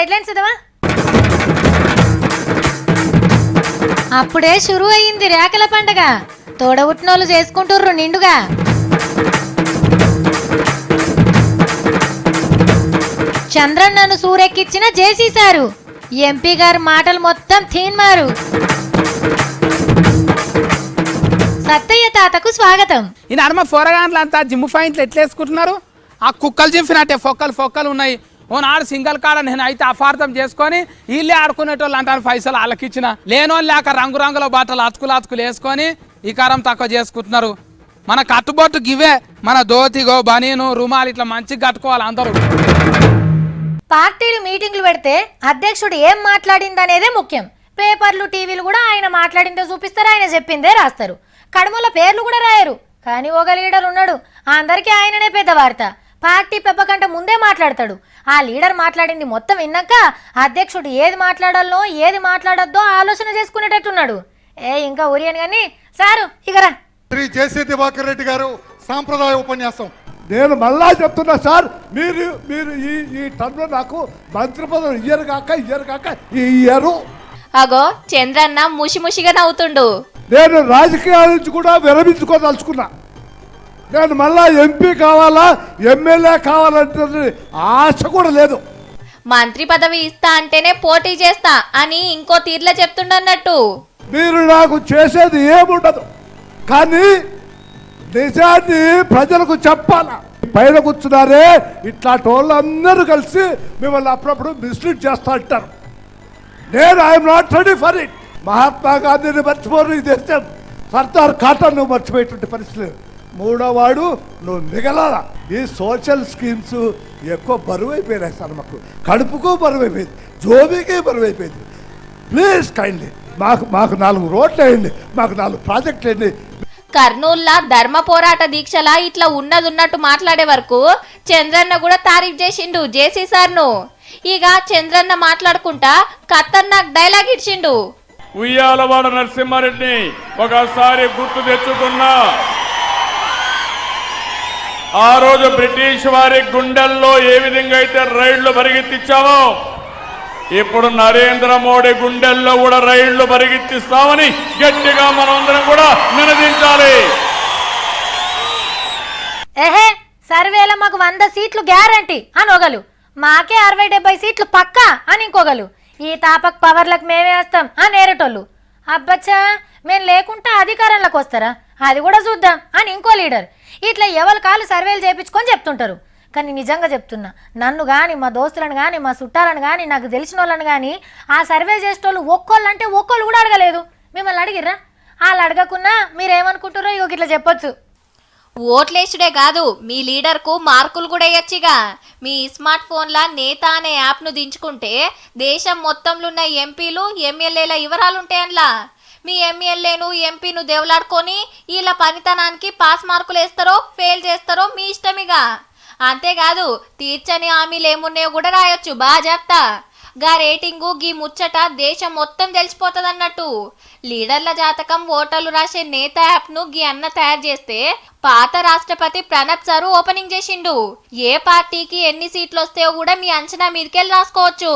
Headlines ఇదవా? అప్పుడే షురు అయ్యింది రేకల పండగ. తోడబుట్టినోళ్ళు చేసుకుంటుర్రు నిండుగా. చంద్రన్నను సూరెక్కిచ్చిన జేసీసారు. ఎంపీ గారి మాటలు మొత్తం తీన్మారు. సత్తయ్య తాతకు స్వాగతం. ఈ నర్మ ఫోరగాన్లంతా జిమ్ పాయింట్లు ఎట్లా వేసుకుంటున్నారు? ఆ కుక్కలు చింపినట్టే ఫొక్కలు ఉన్నాయి. ఓనాడు సింగల్ కాడ నేను అయితే అపార్థం చేసుకొని వీళ్ళే ఆడుకునేటోళ్ళు అంటారు. పైసలు వాళ్ళకిచ్చిన లేనోళ్ళు లేక రంగురంగుల బట్టలు అతుకులు వేసుకొని ఈ కారం తక్కువ చేసుకుంటున్నారు. మన కట్టుబొట్టు గివే, మన దోతిగో బనీను రుమాలు ఇట్లా మంచిగా కట్టుకోవాలి అందరూ. పార్టీలు మీటింగ్లు పెడితే అధ్యక్షుడు ఏం మాట్లాడిందనేదే ముఖ్యం. పేపర్లు టీవీలు కూడా ఆయన మాట్లాడిందే చూపిస్తారు, ఆయన చెప్పిందే రాస్తారు. కడమల పేర్లు కూడా రాయరు. కానీ ఒక లీడర్ ఉన్నాడు, అందరికీ ఆయననే పెద్ద వార్త. పార్టీ పెప్పకంటే ముందే మాట్లాడతాడు. ఆ లీడర్ మాట్లాడింది మొత్తం విన్నాక అధ్యక్షుడు ఏది మాట్లాడాలో ఏది మాట్లాడొద్దో ఆలోచన చేసుకునేటట్టున్నాడు. ఇంకా ఉరియను కానీ సారు ఇకరా. శ్రీ జేసీ దివాకర్ రెడ్డి గారు సాంప్రదాయ ఉపన్యాసం. నేను మళ్ళా చెప్తున్నా సార్, మీరు ఈ టర్మ్లో నాకు మంత్రి పదవి ఇయ్యరు కాక ఇయ్యరు. అగో చంద్రన్న ముషిముషిగా నవ్వుతుండు. నేను రాజకీయాల నుంచి కూడా విరమించుకోదలుచుకున్నా. నేను మళ్ళా ఎంపీ కావాలా ఎమ్మెల్యే కావాలంటే ఆశ కూడా లేదు. మంత్రి పదవి ఇస్తా అంటేనే పోటీ చేస్తా అని ఇంకో తీర్లా చెప్తుండన్నట్టు. మీరు నాకు చేసేది ఏముండదు, కానీ నిజాన్ని ప్రజలకు చెప్పాలా. పైన కూర్చున్నారే ఇట్లాంటి వాళ్ళందరూ కలిసి మిమ్మల్ని అప్పుడప్పుడు మిస్లీడ్ చేస్తా అంటారు. నేను I'm not ready for it. Mahatma గాంధీని మర్చిపోరు ఈ దేశం, సర్దార్ కాటన్ నువ్వు మర్చిపోయేటువంటి పరిస్థితి. మూడోవాడు నువ్వు మిగలాల. ఈ సోషల్ స్కీమ్స్ ఎక్కువ బరువు అయిపోయినాయి సార్. మాకు కడుపుకు బరువు అయిపోయింది, జోబీకి బరువు అయిపోయింది. ప్లీజ్ కైండ్లీ మాకు 4 రోడ్లు వేయండి, మాకు 4 ప్రాజెక్టులు వేయండి. కర్నూల్లా ధర్మ పోరాట దీక్షలా ఇట్లా ఉన్నట్టు మాట్లాడే వరకు చంద్రన్న కూడా తారీఫ్ చేసిండు జేసీ సార్ను. ఇక చంద్రన్న మాట్లాడుకుంటా ఖతర్నాక్ డైలాగ్ ఇచ్చిండు. ఉయ్యాలవాడ నరసింహారెడ్డిని ఒకసారి గుర్తు తెచ్చుకున్నా. ఆ రోజు బ్రిటిష్ వారి గుండెల్లో ఏ విధంగా అయితే రైళ్లు పరిగెత్తించామో ఇప్పుడు నరేంద్ర మోడీ గుండెల్లో కూడా రైళ్లు పరిగెత్తిస్తామని గట్టిగా మనందరం కూడా నినదించాలి. సర్వేలో మాకు 100 సీట్లు గ్యారంటీ అని ఒకలు, మాకే 60-70 సీట్లు పక్కా అని ఇంకొకలు. ఈ తాపక్ పవర్లకు మేమే వస్తాం అని నేరేటోళ్ళు. అబ్బచ్చా మేము లేకుంటే అధికారంలోకి వస్తారా, అది కూడా చూద్దాం అని ఇంకో లీడర్. ఇట్లా ఎవరి కాళ్ళు సర్వేలు చేయించుకొని చెప్తుంటారు. కానీ నిజంగా చెప్తున్నా, నన్ను కానీ మా దోస్తులను కానీ మా చుట్టాలను కానీ నాకు తెలిసిన వాళ్ళని కానీ ఆ సర్వే చేసేటోళ్ళు ఒక్కోళ్ళంటే ఒక్కోళ్ళు కూడా అడగలేదు. మిమ్మల్ని అడిగిర్రా? వాళ్ళు అడగకున్నా మీరేమనుకుంటారో ఇగో ఇట్లా చెప్పొచ్చు. ఓట్లేసుడే కాదు, మీ లీడర్కు మార్కులు కూడా వేయొచ్చిగా. మీ స్మార్ట్ ఫోన్లా నేత అనే యాప్ను దించుకుంటే దేశం మొత్తంలో ఉన్న ఎంపీలు ఎమ్మెల్యేల వివరాలుంటాయన్లా. మీ ఎమ్మెల్యేను ఎంపీను దేవులాడుకొని వీళ్ళ పనితనానికి పాస్ మార్కులు వేస్తారో ఫెయిల్ చేస్తారో మీ ఇష్టమిగా. అంతేకాదు తీర్చని హామీలు ఏమున్నాయో కూడా రాయొచ్చు బాజాప్తా. గా రేటింగు గీ ముచ్చట దేశం మొత్తం తెలిసిపోతుంది అన్నట్టు. లీడర్ల జాతకం ఓటర్లు రాసే నేత యాప్ను గీ అన్న తయారు చేస్తే పాత రాష్ట్రపతి ప్రణబ్ సారు ఓపెనింగ్ చేసిండు. ఏ పార్టీకి ఎన్ని సీట్లు వస్తాయో కూడా మీ అంచనా మీదకెళ్ళి రాసుకోవచ్చు.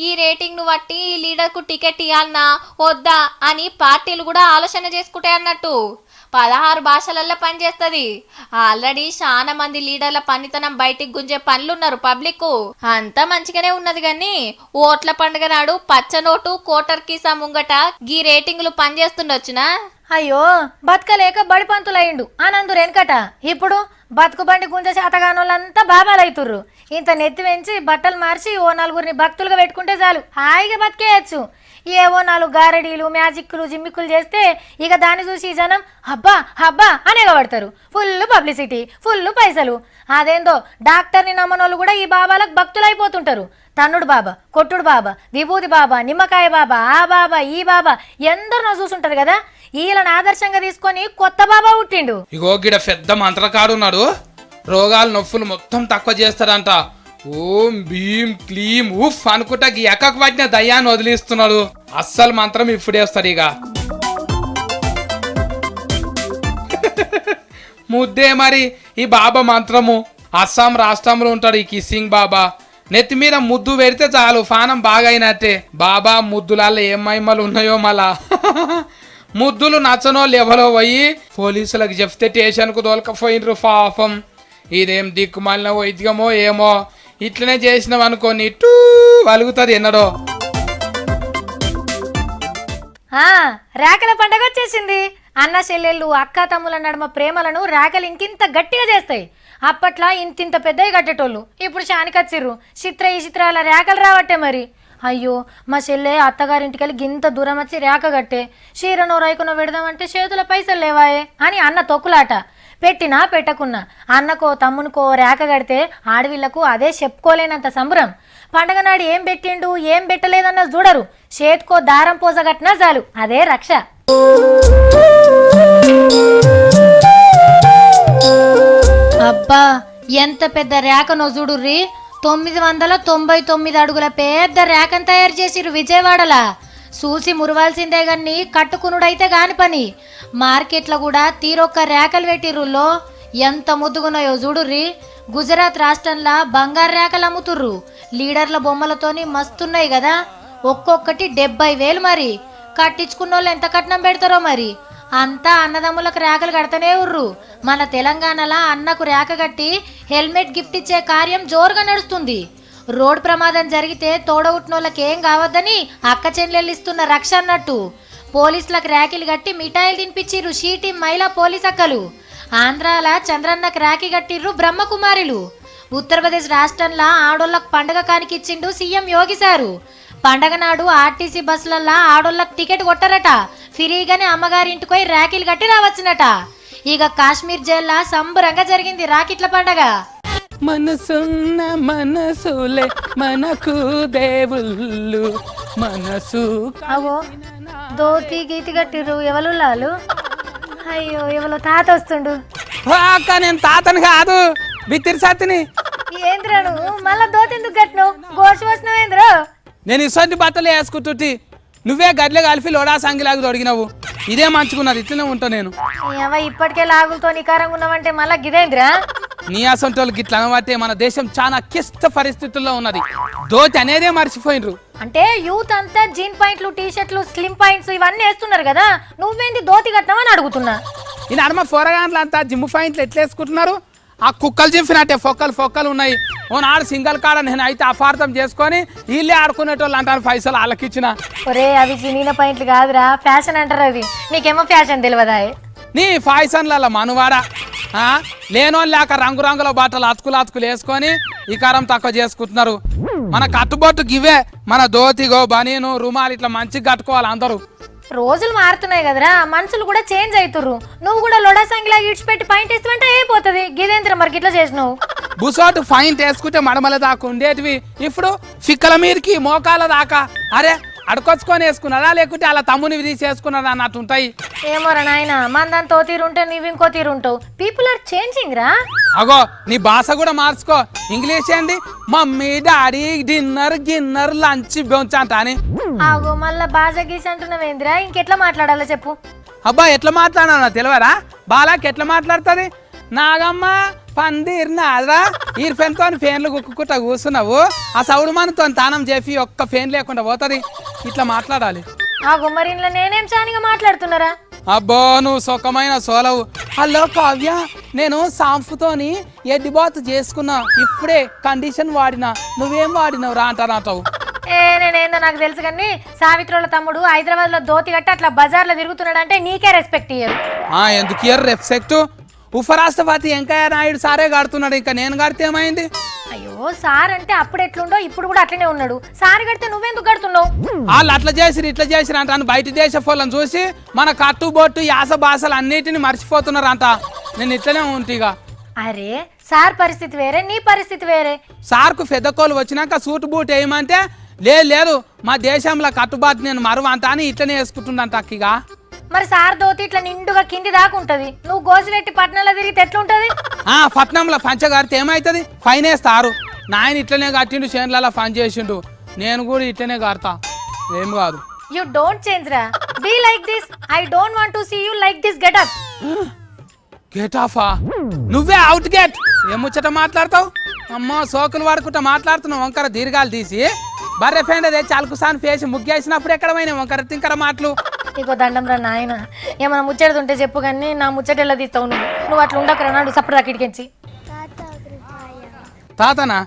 ఈ రేటింగ్ ను బట్టి ఈ లీడర్ కు టికెట్ ఇవ్వాలన్నా వద్దా అని పార్టీలు కూడా ఆలోచన చేసుకుంటాయి అన్నట్టు. 16 భాషలలో పనిచేస్తుంది. ఆల్రెడీ చాలా మంది లీడర్ల పనితనం బయటికి గుంజే పనులున్నారు పబ్లిక్. అంతా మంచిగానే ఉన్నది కానీ ఓట్ల పండుగ నాడు పచ్చ నోటు కోటర్ కీసా ముంగట గీ రేటింగ్లు పనిచేస్తుండొచ్చునా. అయ్యో బతకలేక బడి పంతులయ్యిండు ఆనందు వెనకట. ఇప్పుడు బతుకు బండి గుంజ శాతగానోళ్ళంతా బాబాలైతుర్రు. ఇంత నెత్తి వెంచి బట్టలు మార్చి ఓ 4గురిని భక్తులుగా పెట్టుకుంటే చాలు, హాయిగా బతికేయచ్చు. ఏవో 4 గారడీలు మ్యాజిక్లు జిమ్మిక్కులు చేస్తే ఇక దాన్ని చూసి జనం హబ్బా హబ్బా అనేగబడతారు. ఫుల్ పబ్లిసిటీ, ఫుల్ పైసలు. అదేందో డాక్టర్ని నమ్మనోళ్ళు కూడా ఈ బాబాలకు భక్తులు అయిపోతుంటారు. తన్నుడు బాబా, కొట్టుడు బాబా, విభూతి బాబా, నిమ్మకాయ బాబా, ఆ బాబా ఈ బాబా ఎందరో చూసుంటారు కదా. వీళ్ళని ఆదర్శంగా తీసుకొని కొత్త బాబా పుట్టిండు. ఇగో గిడ పెద్ద మంత్రకాడు ఉన్నాడు. రోగాలు నొప్పులు మొత్తం తక్కువ చేస్తాడంట. ఓం భీం క్లీం ఉఫ్ అనుకుంటా ఎక్కకు పట్టిన దయ్యాన్ని వదిలిస్తున్నాడు. అస్సలు మంత్రం ఇప్పుడేస్తాడు. ఇక ముద్దే మరి ఈ బాబా మంత్రము. అస్సాం రాష్ట్రంలో ఉంటాడు ఈ కిస్సింగ్ బాబా. నెత్తి మీద ముద్దు పెడితే చాలు పానం బాగా అయినట్టే. బాబా ముద్దులలో ఏం మహిమలు ఉన్నాయో మళ్ళా. ముద్దులు నచ్చనోళ్ళు ఎవరో పోయి పోలీసులకు చెప్తే స్టేషన్కు దొలకపోయినరు పాపం. ఇదేం దిక్కుమాలిన వైద్యమో ఏమో, ఇట్లనే చేసినాం అనుకోని ఇట్టూ వలుగుతుంది ఎన్నడో. రేకల పండగ వచ్చేసింది. అన్న చెల్లెళ్ళు అక్క తమ్ముల నడుమ ప్రేమలను రేకలు ఇంకింత గట్టిగా చేస్తాయి. అప్పట్లో ఇంతింత పెద్దవి కట్టేటోళ్ళు, ఇప్పుడు శానికచ్చిర్రు. చిత్ర ఈ చిత్రాల రేకలు రావట్టే మరి. అయ్యో మా చెల్లె అత్తగారింటికెళ్ళి గింత దూరం వచ్చి రేక కట్టే, చీరనో రైకునో పెడదామంటే చేతుల పైసలు లేవాయే అని అన్న తొక్కులాట. పెట్టినా పెట్టకున్నా అన్నకో తమ్మునికో రేక కడితే ఆడవిళ్లకు అదే చెప్పుకోలేనంత సంబరం. పండగ నాడు ఏం పెట్టిండు ఏం పెట్టలేదన్న చూడరు, చేతికో దారం పోస కట్టినా చాలు అదే రక్ష. అబ్బా ఎంత పెద్ద రేకనో చూడుర్రి. 999 అడుగుల పెద్ద రేకను తయారు చేసిరు విజయవాడలా. చూసి మురవాల్సిందే గాని కట్టుకునుడైతే గాని పని. మార్కెట్లో కూడా తీరొక్క రేకలు పెట్టిర్రుల్లో ఎంత ముద్దుగున్నాయో చూడుర్రి. గుజరాత్ రాష్ట్రంలో బంగారు రేకలు అమ్ముతుర్రు. లీడర్ల బొమ్మలతోని మస్తున్నాయి కదా. ఒక్కొక్కటి 70,000 మరి. కట్టించుకున్న వాళ్ళు ఎంత కట్నం పెడతారో మరి. అంతా అన్నదమ్ములకు రేకలు కడతనే ఉర్రు. మన తెలంగాణలో అన్నకు రేక కట్టి హెల్మెట్ గిఫ్ట్ ఇచ్చే కార్యం జోరుగా నడుస్తుంది. రోడ్ ప్రమాదం జరిగితే తోడవుట్నోళ్ళకి ఏం కావద్దని అక్క చెల్లెళ్ళు ఇస్తున్న రక్ష అన్నట్టు పోలీసులకు ర్యాకీలు కట్టి మిఠాయిలు తినిపించిర్రు షీటీ మహిళా పోలీస్ అక్కలు. ఆంధ్రాల చంద్రన్నకు ర్యాకీ కట్టిర్రు బ్రహ్మకుమారిలు. ఉత్తరప్రదేశ్ రాష్ట్రంలో ఆడోళ్ళకు పండగ కానికిచ్చిండు సీఎం యోగి సారు. పండగ నాడు ఆర్టీసీ బస్సులల్లో ఆడోళ్ళకు టికెట్ కొట్టరట, ఫ్రీగానే అమ్మగారింటికి పోయి ర్యాకీలు కట్టి రావచ్చునట. ఇక కాశ్మీర్ జైల్లో సంబరంగా జరిగింది రాకెట్ల పండగ. మనసున్న మనసులే మనకు దేవుళ్ళు మనసు. అవో దోతి గీతి కట్టిర్రు ఎవరు లాలు. అయ్యో ఎవరో తాత వస్తుండు. అక్క నేను తాతని కాదు బిత్తిరి సత్తిని. ఏంద్రను మళ్ళా దోతి ఎందుకు కట్టినావు? గోషి వచ్చినవేంద్ర? నేను ఇసొంటి బట్టలు వేసుకుంటుంటి, నువ్వే గడ్లే కలిపి లోడా సంగిలాగా తొడిగినావు. ఇదే మంచుకున్నది, ఇట్లనే ఉంటా నేను. ఇప్పటికే లాగులతో నికారంగా ఉన్నావంటే మళ్ళా గిదేంద్రా? నీ అసొంటోళ్ళు గిట్ల అనబట్టే మన దేశం చాలా క్లిష్ట పరిస్థితుల్లో ఉన్నది. దోతి అనేదే మర్చిపోయినరు. అంటే యూత్ అంతా జీన్ పాయింట్లు టీ షర్ట్లు స్లిమ్ పాయింట్స్ ఇవన్నీ వేస్తున్నారు కదా, నువ్వేంది దోతి కట్టినావని అడుగుతున్నా. ఈ నడమ పోరగాండ్లు అంతా జిమ్ పాయింట్లు ఎట్లా వేసుకుంటున్నారు? ఆ కుక్కలు చింపినట్టే ఫొక్కలు ఉన్నాయి. ఓనాడు సింగల్ కాడ నేను అయితే అపార్థం చేసుకొని వీళ్ళే ఆడుకునేటోళ్ళు అంటారు పైసలు వాళ్ళకిచ్చిన. ఒరే అవి చిన్న పాయింట్లు కాదురా, ఫ్యాషన్ అంటారు. అది నీకేమో ఫ్యాషన్ తెలియదా? నీ ఫ్యాషన్ల మనువాడ లేనోళ్ళు లేక రంగురంగుల బట్టలు అతుకులు వేసుకొని ఈ కారం తక్కువ చేసుకుంటున్నారు. మన కట్టుబొట్టు గివే, మన దోతిగో బనీను రుమాలు ఇట్లా మంచిగా కట్టుకోవాలి అందరూ. రోజులు మారుతున్నాయి కదరా, మనుషులు కూడా చేంజ్ అవుతుర్రు. నువ్వు కూడా లోడా సంగిలా ఇడ్చిపెట్టి పాయింట్ వేస్తావంటే అయిపోతుంది. గిదేంద్ర మరి ఇట్లా చేసినావు. బుసోటు ఫైన్ వేసుకుంటే మడమల దాకా ఉండేటివి ఇప్పుడు ఫిక్కల మీదకి మోకాల దాకా. అరే అడుకొచ్చుకొని వేసుకున్నారా లేకుంటే అలా తమ్ముని తీసి వేసుకున్నారా అన్నట్టు ఉంటాయి. ఏమోరా నాయన, మందంతో తీరుంటే నువ్వు ఇంకో తీరుంటావు. పీపుల్ ఆర్ చేంజింగ్ రా. అగో నీ భాష కూడా మార్చుకో. ఇంగ్లీష్ ఏంది? మమ్మీ డాడీ డిన్నర్ లంచ్ బొంచ అంట అని. ఆగో మళ్ళా భాష గీసి అంటున్నావేంద్రా? ఇంకెట్లా మాట్లాడాలో చెప్పు. అబ్బా ఎట్లా మాట్లాడాలో తెలియరా? బాలాకి ఎట్లా మాట్లాడుతుంది? నాగమ్మ పందిర్ నాదరా ఈర్ఫెన్తో ఫేన్లు కుక్కుంటా కూర్చున్నావు. ఆ సౌడు మనతో తానం చేసి ఒక్క ఫేన్ లేకుండా పోతుంది. ఇట్లా మాట్లాడాలి. ఆగో మరి ఇంట్లో నేనేం చానిగా మాట్లాడుతున్నారా? అబ్బో నువ్వు సుఖమైన సోలవు. హలో కావ్య, నేను సాంపుతోని ఎడ్డిబాతు చేసుకున్నా, ఇప్పుడే కండిషన్ వాడినా. నువ్వేం వాడినావు రా అంటావు. నేనేందో నాకు తెలుసు కానీ సావిత్రుల తమ్ముడు హైదరాబాద్ లో దోతి కట్టి అట్లా బజార్లో తిరుగుతున్నాడు అంటే నీకే రెస్పెక్ట్ ఇయ్యరు. ఎందుకు ఇయ్యరు రెస్పెక్ట్? ఉపరాష్ట్రపతి వెంకయ్య నాయుడు సారే కడుతున్నాడు, ఇంకా నేను కడితే ఏమైంది? అయ్యో సార్ అంటే అప్పుడు ఎట్లుండో ఇప్పుడు కూడా అట్లనే ఉన్నాడు. సార్ కడితే నువ్వెందుకు కడుతున్నావు? వాళ్ళు అట్లా చేసిరు ఇట్లా చేసిరు అంటాను. బయట దేశ వాళ్ళని చూసి మన కట్టుబొట్టు యాస భాషలు అన్నిటిని మర్చిపోతున్నారు అంట. నేను ఇట్లనే ఉంటిగా. అరే సార్ పరిస్థితి వేరే, నీ పరిస్థితి వేరే. సార్కు పెద్దకోళ్ళు వచ్చినాక సూటు బూట్ వేయమంటే లేదు మా దేశంలో కట్టుబాటు నేను మరువు అంట అని ఇట్లనే వేసుకుంటుందంట అక్కిగా. మరి సార్ దోతి ఇట్లా నిండుగా కింది దాకా ఉంటది, నువ్వు గోసిరెట్టి పట్నంలో తిరిగితే ఎట్లుంటది? పట్నంలో పంచ కడితే ఏమైతుంది? ఫైన్ వేస్తారు. నాయన ఇట్లనే కట్టిండు, చేనులలో పని చేసిండు, నేను కూడా ఇట్లనే కడతా, ఏం కాదు. యు డోంట్ చేంజ్ రా, be like this. I don't want to see you like this getup. Get ఆఫా? నువ్వే అవుట్ గెట్. ఏం ముచ్చట మాట్లాడతావు? అమ్మో సోకులు వాడుకుంటా మాట్లాడుతున్నావు వంకర దీర్ఘాలు తీసి బర్రె ఫెండ తెచ్చి అలుకుసాని పేసి ముగ్గేసినప్పుడు ఎక్కడ పోయినా వంకర తింకర మాటలు. నీకో దండం రా నాయన, ఏమైనా ముచ్చట ఉంటే చెప్పు కానీ నా ముచ్చట ఎలా తీస్తావు నువ్వు అట్లా ఉండకరా నాడు సప్పుడు అక్కడికించి. తాతనా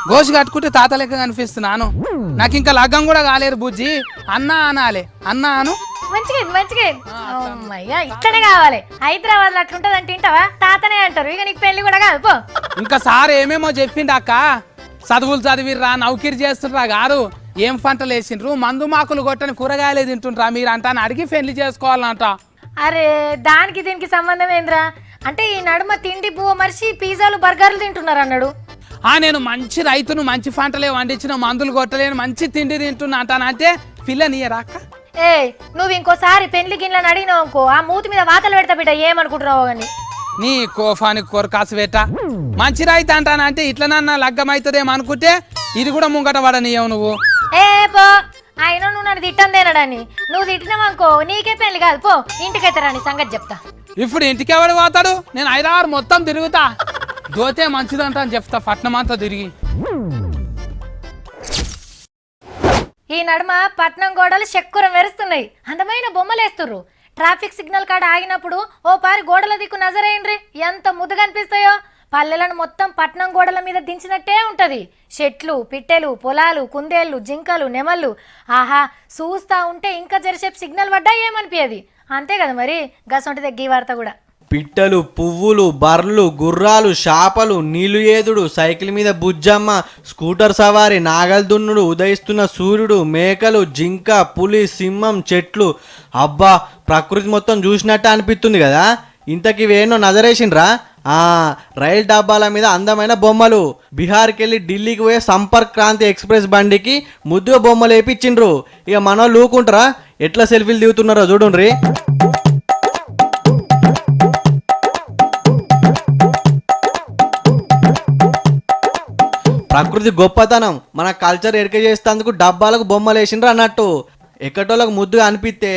గోషి కట్టుకుంటే తాత లెక్క కనిపిస్తున్నాను. నాకు ఇంకా లగ్గం కూడా కాలేరు బుజ్జి. అన్నా అనాలే, అన్నా అను. మంచిగా అమ్మయ్యా, ఇట్లనే కావాలి. హైదరాబాద్ లో అట్లుంటది అంటే వింటావా? తాతనే అంటారు. ఇక నీకు పెళ్లి కూడా కాదు పో. ఇంకా సార్ ఏమేమో చెప్పిండు అక్క. చదువులు చదివిర్రా, నౌకరీ చేస్తుండ్రా గారు, ఏం పంటలు వేసిండ్రు, మందు మాకులు కొట్టని కూరగాయలే తింటుండ్రా మీరు అంట అని అడిగి పెళ్లి చేసుకోవాలంట. అరే దానికి దీనికి సంబంధం ఏంద్రా? అంటే ఈ నడుమ తిండి బువ్వ మరిచి పిజ్జాలు బర్గర్లు తింటున్నారు అన్నాడు. నేను మంచి రైతును, మంచి పంటలే వండించిన, మందులు కొట్టలేను, మంచి తిండి తింటున్నా అంటానంటే పిల్లనియరా అక్క? ఏ నువ్వు ఇంకోసారి పెళ్లి గిన్నెలను అడిగినావు అనుకో, ఆ మూతి మీద వాతలు పెడతా బిడ్డ, ఏమనుకుంటున్నావు కానీ. నీ కోఫానికి కొరకాసు పెట్ట. మంచి రైతు అంటానంటే ఇట్లనన్నా లగ్గం అవుతుందేమో అనుకుంటే ఇది కూడా ముంగట పడనీయవు నువ్వు. ఏ పో, ఆయన నువ్వు నన్ను తిట్టం తినడాన్ని. నువ్వు తిట్టినావు అనుకో నీకే పెళ్లి కాదు, పో ఇంటికైతే రాని సంగతి చెప్తా. ఇప్పుడు ఇంటికి ఎవడు పోతాడు? నేను హైదరాబాద్ మొత్తం తిరుగుతా, దోతే మంచిదంట అని చెప్తా పట్నం అంతా తిరిగి. ఈ నడుమ పట్నం గోడలు చెక్కుర మెరుస్తున్నాయి, అందమైన బొమ్మలేస్తుర్రు. ట్రాఫిక్ సిగ్నల్ కాడ ఆగినప్పుడు ఓ పారి గోడల దిక్కు నజరేయండ్రి, ఎంత ముద్దు కనిపిస్తాయో. పల్లెలను మొత్తం పట్నం గోడల మీద దించినట్టే ఉంటది. చెట్లు, పిట్టెలు, పొలాలు, కుందేళ్లు, జింకలు, నెమళ్ళు. ఆహా, చూస్తా ఉంటే ఇంకా జరసేపు సిగ్నల్ పడ్డా ఏమనిపించది. అంతే కదా మరి, గసొంటి దగ్గర వార్త కూడా. పిట్టలు, పువ్వులు, బర్రెలు, గుర్రాలు, చేపలు, నీళ్లు ఏదుడు, సైకిల్ మీద బుజ్జమ్మ, స్కూటర్ సవారి, నాగల్ దున్నుడు, ఉదయిస్తున్న సూర్యుడు, మేకలు, జింక, పులి, సింహం, చెట్లు. అబ్బా, ప్రకృతి మొత్తం చూసినట్టు అనిపిస్తుంది కదా. ఇంతకి వేణో నజరేసిండ్రా? రైలు డబ్బాల మీద అందమైన బొమ్మలు. బీహార్కి వెళ్ళి ఢిల్లీకి పోయే సంపర్క్ క్రాంతి ఎక్స్ప్రెస్ బండికి ముద్దుగా బొమ్మలు వేపించిండ్రు. ఇక మనోళ్ళు ఊకుంటారా? ఎట్లా సెల్ఫీలు దిగుతున్నారో చూడుండ్రి. ప్రకృతి గొప్పతనం మన కల్చర్ ఎరిక చేసేందుకు డబ్బాలకు బొమ్మలు వేసిండ్రు అన్నట్టు. ఎక్కటోళ్ళకు ముద్దుగా అనిపిస్తే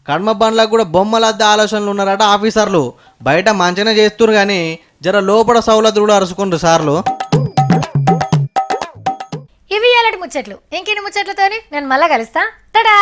కడమ బండ్లకు కూడా బొమ్మలద్ద ఆలోచనలు ఉన్నారట ఆఫీసర్లు. బయట మంచిగానే చేస్తున్నారు కానీ జర లోపల సౌలతులు కూడా అరుచుకుంటారు సార్లు. ఇవి ఎలాంటి ముచ్చట్లు, ఇంకెన్ని ముచ్చట్లతోని నేను మళ్ళా కలుస్తా. తడా.